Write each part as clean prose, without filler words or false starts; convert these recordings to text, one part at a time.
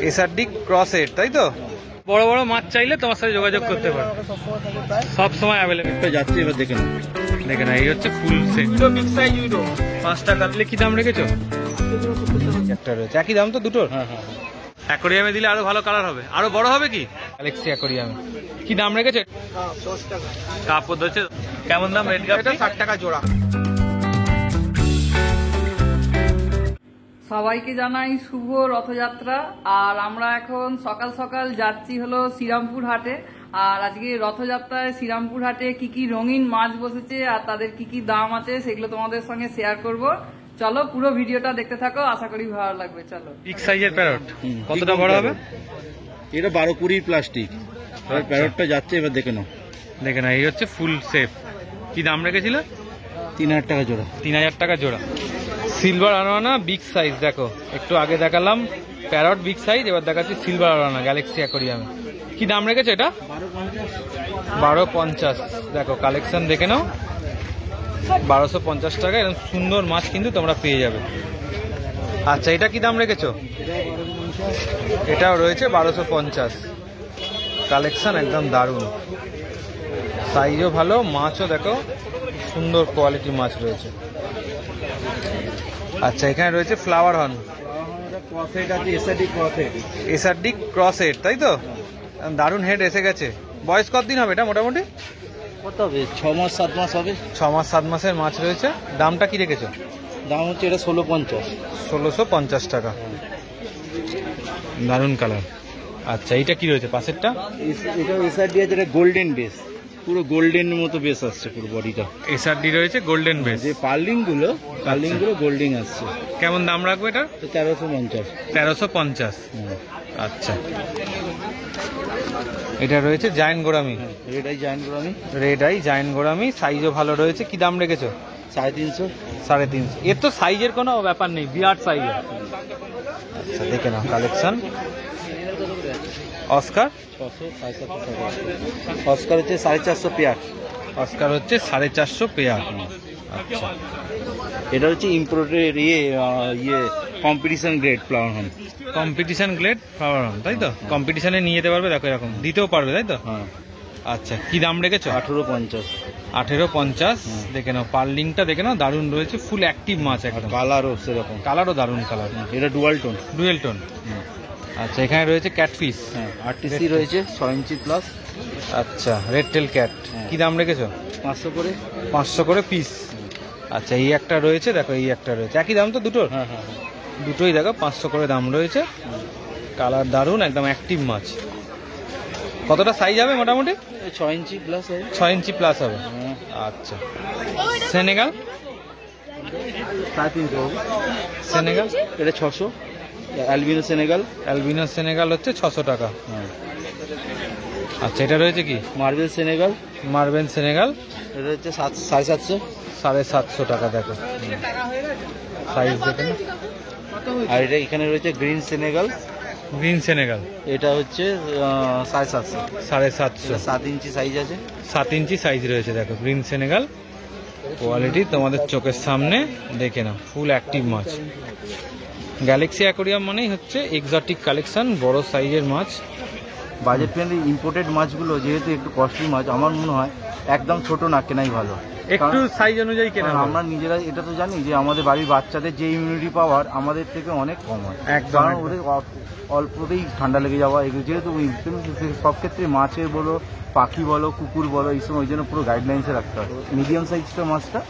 SRD ক্রসের, তাই তো? বড় বড় মাছ চাইলে তোমার সাথে যোগাযোগ করতে পারো, সব সময় অ্যাভেলেবেল। যাচ্ছি এবার দেখে নাও। দেখে না, এই হচ্ছে ফুল সেট। 5 টাকা দিলে কি দাম রেখেছো? একটা রয়েছে, একই দাম তো দুটোর? হ্যাঁ হ্যাঁ। অ্যাকোরিয়ামে দিলে আরো ভালো কালার হবে, আরো বড় হবে কি? গ্যালাক্সি অ্যাকোরিয়ামে কি দাম রেখেছে? 10 টাকা কাপ হচ্ছে। কেমন দাম রেড কাপ? এটা 60 টাকা জোড়া। সবাইকে জানাই শুভ রথযাত্রা। আর আমরা এখন সকাল সকাল যাচ্ছি হলো শ্রীরামপুর হাটে। আর আজকে রথযাত্রায় শ্রীরামপুর হাটে কি কি রঙিন মাছ বসেছে আর তাদের কি কি দাম আছে সেগুলো তোমাদের সঙ্গে শেয়ার করব। চলো পুরো ভিডিওটা দেখতে থাকো, আশা করি ভালো লাগবে। চলো। বিগ সাইজের প্যারট কতটা বড় হবে? এটা 12-20 প্লাস্টিক। এবার প্যারটটা যাচ্ছে, এবার দেখে নাও। দেখে না, এই হচ্ছে ফুল সেপ। কি দাম রেখেছিল? 3000 টাকা জোড়া। 3000 টাকা জোড়া। সিলভার আরোয়ানা বিগ সাইজ, দেখো একটু আগে দেখালাম প্যারট বিগ সাইজ, এবার দেখাচ্ছি সিলভার আরোয়ানা গ্যালাক্সি অ্যাকোরিয়ামে। কি দাম রেখেছে এটা? 1250। দেখো কালেকশন দেখে নাও, 1250 টাকা। এরকম সুন্দর মাছ কিন্তু তোমরা পেয়ে যাবে। আচ্ছা, এটা কি দাম রেখেছো? এটাও রয়েছে 1250। কালেকশন একদম দারুণ, সাইজও ভালো, মাছও দেখো সুন্দর কোয়ালিটি মাছ রয়েছে। আচ্ছা, এখানে রয়েছে ফ্লাওয়ার হর্ন, এসআরডি ক্রসের, তাই তো? দারুণ হেড এসে গেছে। বয়স কতদিন হবে এটা মোটামুটি? কত হবে? 6 মাস 7 মাস হবে। 6 মাস 7 মাসের মাছ রয়েছে। দামটা কি রেখেছো? দাম হচ্ছে এটা 1650। 1650 টাকা। দারুণ কালার। আচ্ছা, এইটা কি রয়েছে পাশেরটা? এটা এসআরডি আছে, এটা গোল্ডেন বেস, পুরো গোল্ডেন মতো বেস আসছে পুরো বডিটা। এসআরডি রয়েছে গোল্ডেন বেস, যে পার্লিং গুলো গোল্ডেন আসছে। কেমন দাম রাখবে এটা? 1350। 1350। আচ্ছা, এটা রয়েছে giant gourami, red eye giant gourami. Red eye giant gourami, সাইজও ভালো রয়েছে। কি দাম রেখেছো? 350। 350। এর তো সাইজের কোনো ব্যাপার নেই, বিরাট সাইজের। আচ্ছা, দেখে নাও কালেকশন। অস্কার 600 অস্কার হচ্ছে 450 পেয়ার। অস্কার হচ্ছে 450 পেয়ার। আচ্ছা, এটা হচ্ছে imported competition grade flower horn. Competition grade flower horn, তাই তো? কম্পিটিশনে নিয়ে যেতে পারবে, দেখো এরকম দিতেও পারবে, তাই তো? হ্যাঁ। আচ্ছা, কি দাম রেখেছো? 1850। 1850। দেখে নাও পার্লিংটা, দেখে নাও দারুণ রয়েছে, ফুল অ্যাক্টিভ মাছ একদম। কালারও সেরকম, কালারও দারুণ কালার। এটা ডুয়াল টোন। Dual tone. আচ্ছা, এখানে রয়েছে ক্যাটফিশ। হ্যাঁ, আরটিসি রয়েছে 6 ইঞ্চি প্লাস। আচ্ছা, রেড টেল ক্যাট। কি দাম রেখেছো? 500 করে। 500 করে পিস। আচ্ছা, এই একটা রয়েছে, দেখো এই একটা রয়েছে, একই দাম তো দুটোর? হ্যাঁ হ্যাঁ। দুটোই দেখো 500 করে দাম রয়েছে। কালার দারুণ, একদম অ্যাক্টিভ মাছ। কতটা সাইজ হবে মোটামুটি? 6 ইঞ্চি প্লাস হবে। 6 ইঞ্চি প্লাস হবে। আচ্ছা, সেনেগাল? 350 হবে। সেনেগাল এটা 600। Albino Senegal. অ্যালবিনো সেনেগাল হচ্ছে 600 টাকা। আচ্ছা, এটা রয়েছে কি? Marble Senegal. মার্বেল সেনেগাল, এটা হচ্ছে 750। 750 টাকা। দেখো সাইজ দেখে না। আর এটা এখানে রয়েছে গ্রিন সেনেগাল। গ্রিন সেনেগাল, এটা হচ্ছে 750। 750। 7 ইঞ্চি সাইজ আছে। 7 ইঞ্চি সাইজ রয়েছে। দেখো গ্রিন সেনেগাল, কোয়ালিটি তোমাদের চোখের সামনে, দেখে নাও ফুল অ্যাক্টিভ মাছ। গ্যালাক্সি অ্যাকোরিয়াম মানেই হচ্ছে এক্সোটিক কালেকশন, বড় সাইজের মাছ। বাজেট ফ্রেন্ডলি ইম্পোর্টেড মাছগুলো যেহেতু একটু কস্টলি মাছ, আমার মনে হয় একদম ছোট না কেনাই ভালো। একটু সাইজ অনুযায়ী কেনা। আমরা নিজেরা এটা তো জানি যে আমাদের বাড়ির বাচ্চাদের যে ইমিউনিটি পাওয়ার আমাদের থেকে অনেক কম হয়। একদম। কারণ ওদের অল্পতেই ঠান্ডা লেগে যাওয়া, এগুলো যেহেতু সব ক্ষেত্রে মাছের বলো, পাখি বলো, কুকুর বলো, এই সময় ওই জন্য পুরো গাইডলাইন্সে রাখতে হয়। মিডিয়াম সাইজটা মাছটা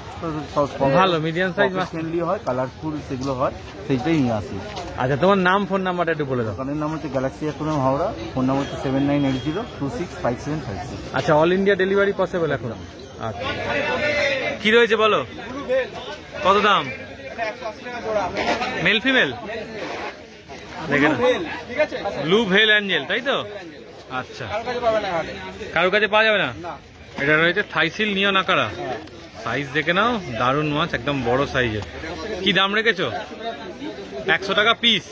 ভালো, মিডিয়াম সাইজ মাছ ফ্রেন্ডলি হয়, কালারফুল সেগুলো হয়, সেইটাই নিয়ে আসি। আচ্ছা, তোমার নাম ফোন নাম্বারটা একটু বলে দাও। দোকানের নাম হচ্ছে Galaxy aquarium Howrah, phone number হচ্ছে 7980265756। আচ্ছা, অল ইন্ডিয়া ডেলিভারি পসিবল এখন? আচ্ছা, কি রয়েছে বলো, কত দাম? Male female? দেখেন, ব্লু ভেল অ্যাঞ্জেল, তাই তো? আচ্ছা, কারোর কাছে পাওয়া যাবে না? এটা রয়েছে থাইসিল নিয়ন আকারা। সাইজ দেখে নাও, দারুণ মাছ, একদম বড় সাইজের। কি দাম রেখেছো? 100 টাকা পিস।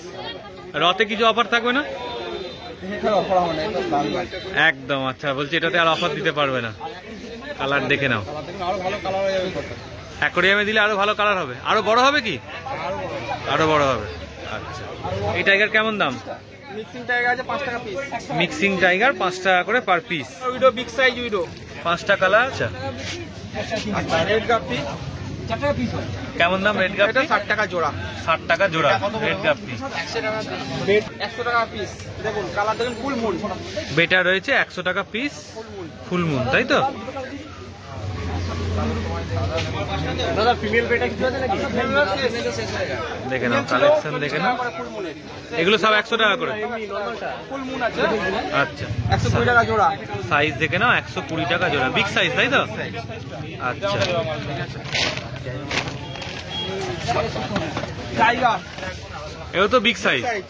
রথে কিছু অফার থাকবে না? একদম। আচ্ছা, বলছি এটাতে আর অফার দিতে পারবে না। কালার দেখে নাও, অ্যাকোরিয়ামে দিলে আরো ভালো কালার হবে, আরো বড় হবে কি? আরো বড় হবে। আচ্ছা, এই টাইগার কেমন দাম? মিক্সিং টাইগার আছে 5 টাকা পিস। মিক্সিং টাইগার 5 টাকা করে per piece. Widow big size widow 5টা কালার। আচ্ছা আচ্ছা রেড গাপ্পি কেমন দাম রেড গাপ্পি? এটা 60 টাকা জোড়া। 60 টাকা জোড়া রেড গাপ্পি। 100 টাকা পিস। দেখুন কালার দেখুন ফুল মুন। বেটা রয়েছে 100 টাকা পিস, ফুল মুন, তাই তো? দাদা ফিমেল বেটা কিছু আছে নাকি? দেখে নাও কালেকশন, দেখে নাও। এগুলো সব 100 টাকা করে। ফুল মুন আছে আচ্ছা 120 টাকা জোড়া। সাইজ দেখে নাও, 120 টাকা জোড়া, বিগ সাইজ, তাই তো? আচ্ছা টাইগার এও তো বিগ সাইজ। সাইজ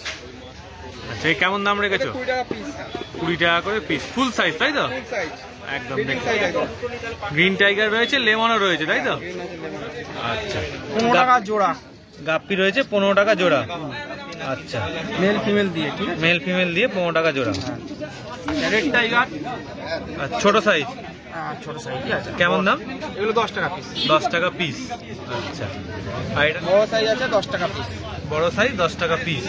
আচ্ছা এই কেমন দাম রেখেছো? 20 টাকা পিস। 20 টাকা করে পিস, ফুল সাইজ, তাই তো? বিগ সাইজ একদম বিগ দেখে। সাইজ একদম। গ্রিন টাইগার রয়েছে, লেমনও রয়েছে, তাই তো? আচ্ছা 15 টাকা জোড়া। গাপ্পি রয়েছে 15 টাকা জোড়া। আচ্ছা মেল ফিমেল দিয়ে ঠিক আছে। মেল ফিমেল দিয়ে 15 টাকা জোড়া। রেড টাইগার আর ছোট সাইজ ছোট সাইজ আছে। কেমন দাম? এগুলো 10 টাকা পিস। 10 টাকা পিস। আচ্ছা আর এটা বড় সাইজ আছে 10 টাকা পিস। বড় সাইজ 10 টাকা পিস।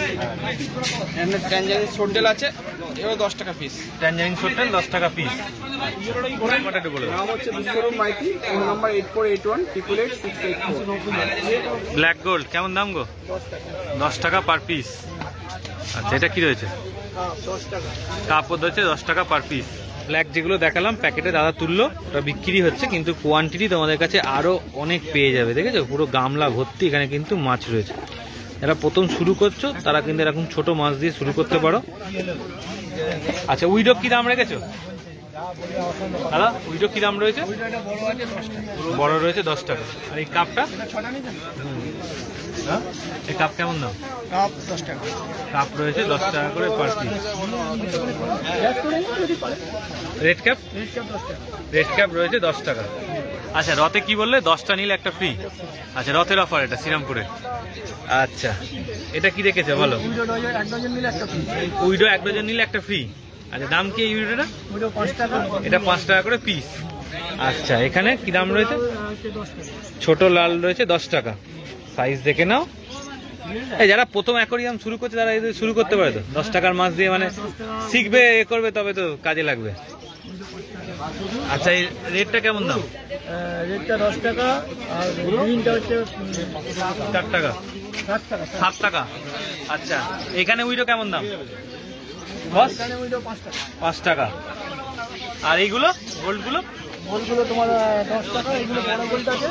এখানে ট্যানজারিন সোডেল আছে, এও 10 টাকা পিস। ট্যানজারিন সোটেল 10 টাকা পিস। কটা একটু বলে দাও। নাম হচ্ছে Biswarup Maity, phone number 8481888684। Black gold কেমন দাম গো? 10 টাকা পার পিস। আচ্ছা এটা কি রয়েছে? 10 টাকা। কাপড় হচ্ছে 10 টাকা পার পিস। ব্ল্যাক যেগুলো দেখালাম প্যাকেটে দাদা তুললো, ওটা বিক্রি হচ্ছে, কিন্তু কোয়ান্টিটি তোমাদের কাছে আরো অনেক পেয়ে যাবে। দেখেছো পুরো গামলা ভর্তি এখানে কিন্তু মাছ রয়েছে। যারা প্রথম শুরু করছো তারা কিন্তু এরকম ছোট মাছ দিয়ে শুরু করতে পারো। আচ্ছা উইডো কি দাম রেখেছো দাদা? উইডো কি দাম রয়েছে? বড় রয়েছে 10 টাকা। আর এই কাপটা? হ্যাঁ এই কাপ কেমন দাম? কাপ 10 টাকা। কাপ রয়েছে 10 টাকা করে per piece. Red cap? Red cap রয়েছে 10 টাকা। আচ্ছা রথে কি বললে? 10টা নিলে একটা ফ্রি। আচ্ছা রথের অফার এটা শ্রীরামপুরে। আচ্ছা এটা কি রেখেছে বলো? এক ডজন নিলে একটা পিস। উইডো 1 ডজন নিলে একটা ফ্রি। আচ্ছা দাম কি এই উইডোটা? ওইটা 5 টাকা। এটা 5 টাকা করে পিস। আচ্ছা এখানে কি দাম রয়েছে? 10 টাকা। ছোট লাল রয়েছে 10 টাকা। সাইজ দেখে নাও। এই যারা প্রথম অ্যাকোরিয়াম শুরু করছে তারা এই শুরু করতে পারে তো 10 টাকার মাছ দিয়ে, মানে শিখবে এ করবে তবে তো কাজে লাগবে। আচ্ছা এই রেটটা কেমন দাম? রেটটা 10 টাকা আর গ্রিনটা হচ্ছে 4 টাকা। 7 টাকা। 7 টাকা। আচ্ছা এখানে উইডো কেমন দাম বস? এখানে ওইটা 5 টাকা। 5 টাকা। আর এইগুলো গোল্ডগুলো? গোলগুলো তোমার 10 টাকা। এগুলো বড় গোলটা আছে,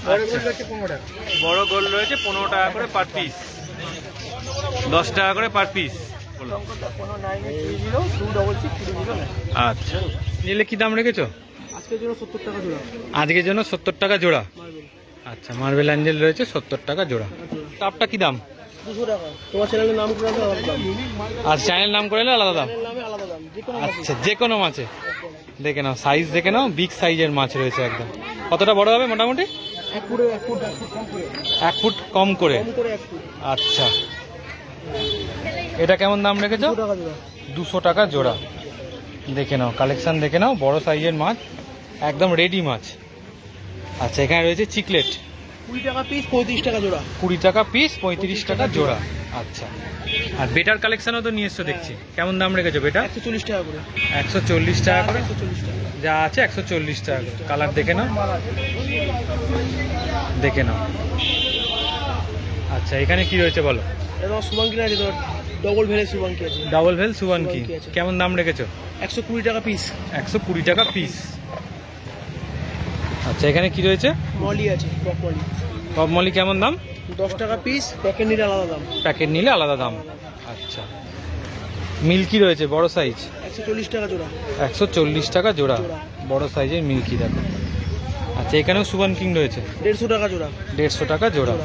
বড় গোলটা হচ্ছে 15 টাকা। বড় গোল্ড রয়েছে 15 টাকা করে পার পিস, 10 টাকা করে পার পিস। 9302630। আচ্ছা নিলে কি দাম রেখেছো? আজকের জন্য 70 টাকা জোড়া। আজকের জন্য 70 টাকা জোড়া। আচ্ছা মার্বেল অ্যাঞ্জেল রয়েছে 70 টাকা জোড়া। কাপটা কি দাম? 200 টাকা। তোমার চ্যানেলের নাম করে আলাদা দাম। আর চ্যানেল নাম করে নিলে আলাদা দাম? চ্যানেলের নামে আলাদা দাম। যে কোনো আচ্ছা যে কোনো মাছে দেখে নাও, সাইজ দেখে নাও, বিগ সাইজের মাছ রয়েছে একদম। কতটা বড় হবে মোটামুটি? 1 ফুট 1 ফুট 1 ফুট কম করে। 1 ফুট কম করে। কম করে 1 ফুট। আচ্ছা এটা কেমন দাম রেখেছো? 200 টাকা জোড়া। 200 টাকা জোড়া। দেখে নাও কালেকশন দেখে নাও, বড় সাইজের মাছ, একদম রেডি মাছ। আচ্ছা এখানে রয়েছে চিকলেট 20 টাকা পিস 35 টাকা জোড়া। 20 টাকা পিস 35 টাকা জোড়া। আচ্ছা আর বেটার কালেকশনও তো নিয়ে এসছো দেখছি, কেমন দাম রেখেছো বেটা? 140 টাকা করে। 140 টাকা করে 140 টাকা। যা আছে 140 টাকা করে। কালার দেখে নাও, দেখে নাও। আচ্ছা এখানে কি রয়েছে বলো? এটা সুবাঙ্কি আছে, তো ডবল ভেলে সুবাঙ্কি আছে। ডাবল ভেল সুবানকি সুবানকি আছে। কেমন দাম রেখেছো? 120 টাকা পিস। 120 টাকা পিস। আচ্ছা এখানে কি রয়েছে? মলি আছে, টপ মলি। টপ মলি কেমন দাম? 10 টাকা পিস, প্যাকেট নিলে আলাদা দাম। প্যাকেট নিলে আলাদা দাম। আচ্ছা মিল্কি রয়েছে বড় সাইজ 140 টাকা জোড়া। 140 টাকা জোড়া, বড় সাইজের মিল্কি দেখো। আচ্ছা এখানেও সুবান কিং রয়েছে 150 টাকা জোড়া। 150 টাকা জোড়া।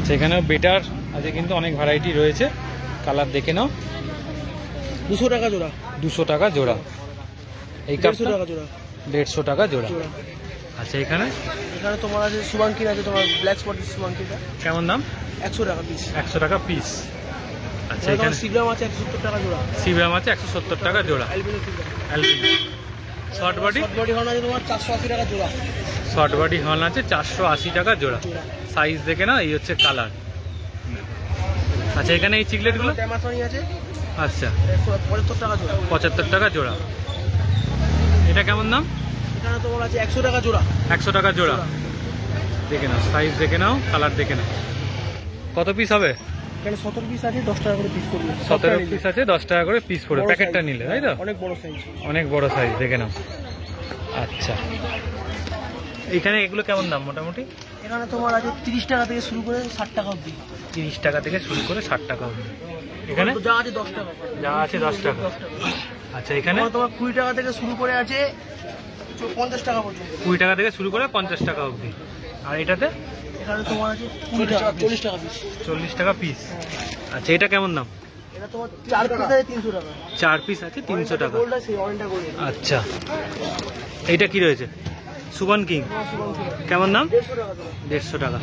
সেখানেও বেটার আছে কিন্তু অনেক ভ্যারাইটি রয়েছে, কালার দেখে নাও। 200 টাকা জোড়া। 200 টাকা জোড়া। এই 150 কাপটা টাকা জোড়া। 150 টাকা জোড়া। জোড়া। আচ্ছা এখানে এখানে তোমার আছে সুবাঙ্কি আছে, তোমার ব্ল্যাক স্পট সুবাঙ্কিটা কেমন দাম? 100 টাকা পিস। 100 টাকা পিস। আচ্ছা এখানে সিগ্রাম আছে 170 টাকা জোড়া। সিব্রাম আছে 170 টাকা জোড়া। অ্যালবিনো সিগ্রাম। Short body? Short body horn আছে তোমার 480 টাকা জোড়া। শর্ট বডি হর্ন আছে 480 টাকা জোড়া। জোড়া। সাইজ দেখে না, এই হচ্ছে কালার। আচ্ছা, এখানে এই চিকলেটগুলো ড্যামাসনি আছে, আচ্ছা 75 টাকা জোড়া। 75 টাকা জোড়া। এটা কেমন দাম? এখানে তোমার আছে 100 টাকা জোড়া। 100 টাকা জোড়া। দেখে নাও, সাইজ দেখে নাও, কালার দেখে নাও। কত পিস হবে? এখানে 17 পিস আছে, 10 টাকা করে পিস পড়বে। 17 পিস আছে, 10 টাকা করে পিস পড়বে বড় প্যাকেটটা size। নিলে, তাই তো? অনেক বড় সাইজ। অনেক বড় সাইজ, দেখে নাও। আচ্ছা, এখানে এগুলো কেমন দাম মোটামুটি? এখানে তোমার আছে 30 টাকা থেকে শুরু করে 60 টাকা অবধি। 30 টাকা থেকে শুরু করে 60 টাকা অবধি। এখানে তো যা আছে 10 টাকা। যা আছে 10 টাকা। আচ্ছা, এখানে এখানে তোমার 20 টাকা থেকে শুরু করে আছে 50 টাকা পর্যন্ত। 20 টাকা থেকে শুরু করে 50 টাকা অবধি। আর এটাতে এখানে তোমার আছে 20 টাকা, 40 টাকা পিস। 40 টাকা পিস। আচ্ছা, এটা কেমন দাম? এটা তোমার 4 পিস আছে 300 টাকা। 4 পিস আছে 300 টাকা। গোল্ড আছে, অরেঞ্জটা গোল্ড। আচ্ছা, এইটা কি রয়েছে? সুবন কিং কেমন দাম? 150 টাকা।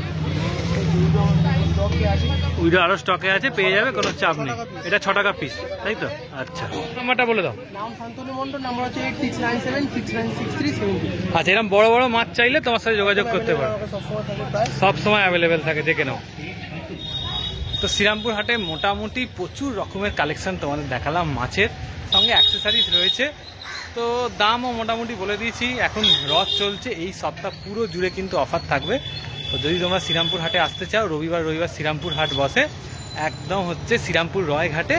উইডো আরো স্টকে আছে, পেয়ে যাবে, কোনো চাপ নেই। এটা 6 টাকা পিস, তাই তো? আচ্ছা, নাম্বারটা বলে দাও। নাম শান্তনু মন্ডল, নাম্বার হচ্ছে 8697696370। আচ্ছা, এরকম বড় বড় মাছ চাইলে তোমার সাথে যোগাযোগ করতে পারো, সবসময় থাকে প্রায়। সব সময় অ্যাভেলেবেল থাকে, দেখে নাও। তো শ্রীরামপুর হাটে মোটামুটি প্রচুর রকমের কালেকশন তোমাদের দেখালাম, মাছের সঙ্গে অ্যাক্সেসরিজ রয়েছে। তো দামও মোটামুটি বলে দিয়েছি। এখন রথ চলছে, এই সপ্তাহ পুরো জুড়ে কিন্তু অফার থাকবে। তো যদি তোমরা শ্রীরামপুর হাটে আসতে চাও, রবিবার শ্রীরামপুর হাট বসে, একদম হচ্ছে শ্রীরামপুর রয় ঘাটে।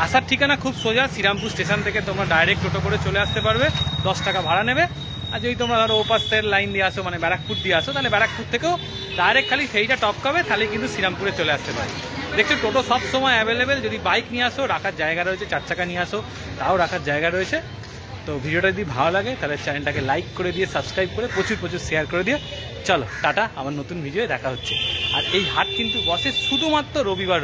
আসার ঠিকানা খুব সোজা, শ্রীরামপুর স্টেশন থেকে তোমরা ডাইরেক্ট টোটো করে চলে আসতে পারবে, 10 টাকা ভাড়া নেবে। আর যদি তোমরা ধরো ওপাশের লাইন দিয়ে আসো, মানে ব্যারাকপুর দিয়ে আসো, তাহলে ব্যারাকপুর থেকেও ডাইরেক্ট খালি সেইটা টপকাবে, তাহলে কিন্তু শ্রীরামপুরে চলে আসতে পারে। দেখছো, টোটো সব সময় অ্যাভেলেবেল। যদি বাইক নিয়ে আসো, রাখার জায়গা রয়েছে, 4 চাকা নিয়ে আসো, তাও রাখার জায়গা রয়েছে। তো ভিডিওটা যদি ভালো লাগে তাহলে চ্যানেলটাকে লাইক করে দিয়ে, সাবস্ক্রাইব করে প্রচুর শেয়ার করে দিয়ে। চলো টাটা, আমার নতুন ভিডিও দেখা হচ্ছে। আর এই হাট কিন্তু বসে শুধুমাত্র রবিবার।